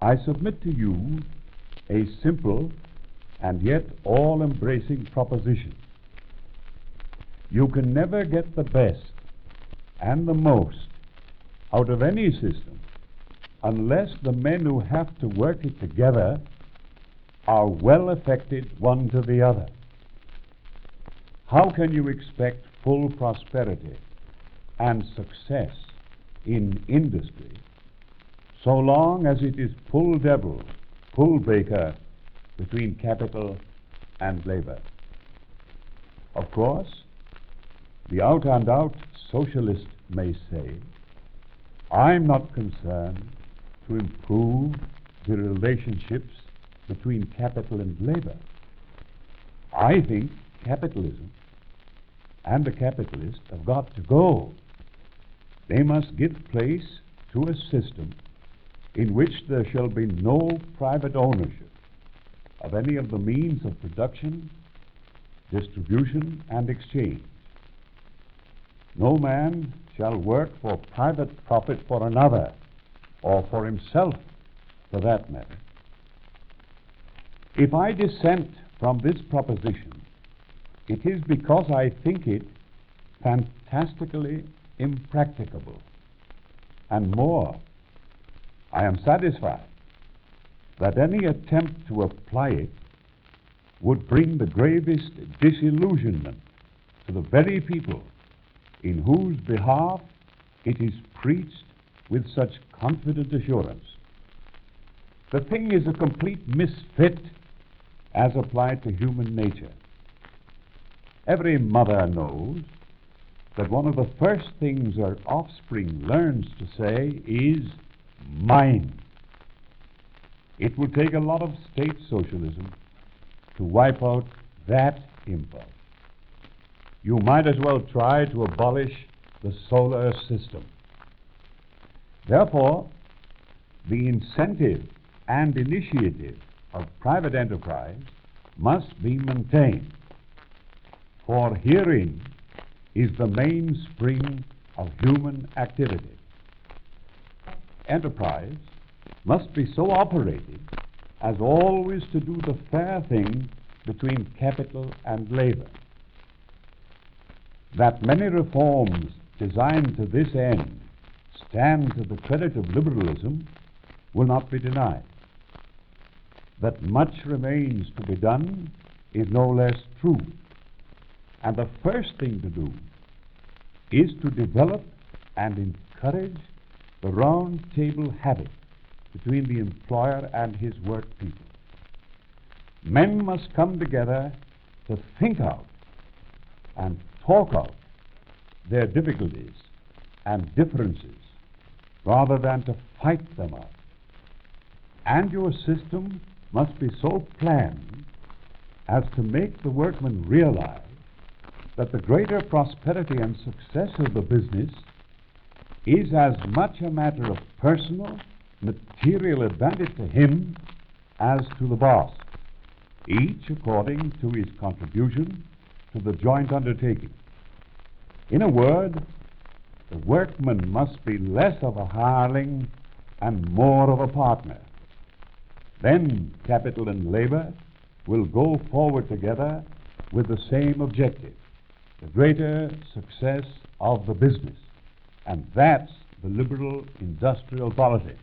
I submit to you a simple and yet all-embracing proposition. You can never get the best and the most out of any system unless the men who have to work it together are well affected one to the other. How can you expect full prosperity and success in industry so long as it is pull devil, pull baker between capital and labor? Of course, the out-and-out socialist may say, I'm not concerned to improve the relationships between capital and labor. I think capitalism and the capitalists have got to go. They must give place to a system in which there shall be no private ownership of any of the means of production, distribution, and exchange. No man shall work for private profit for another, or for himself, for that matter. If I dissent from this proposition, it is because I think it fantastically impracticable. And more, I am satisfied that any attempt to apply it would bring the gravest disillusionment to the very people in whose behalf it is preached with such confident assurance. The thing is a complete misfit as applied to human nature. Every mother knows that one of the first things her offspring learns to say is mine. It will take a lot of state socialism to wipe out that impulse. You might as well try to abolish the solar system. Therefore, the incentive and initiative of private enterprise must be maintained, for herein is the mainspring of human activity. Enterprise must be so operated as always to do the fair thing between capital and labor. That many reforms designed to this end stand to the credit of liberalism will not be denied. That much remains to be done is no less true. And the first thing to do is to develop and encourage the round table habit between the employer and his work people. Men must come together to think out and talk out their difficulties and differences rather than to fight them out. And your system must be so planned as to make the workman realize that the greater prosperity and success of the business is as much a matter of personal, material advantage to him as to the boss, each according to his contribution to the joint undertaking. In a word, the workman must be less of a hireling and more of a partner. Then capital and labor will go forward together with the same objective, the greater success of the business. And that's the liberal industrial policy.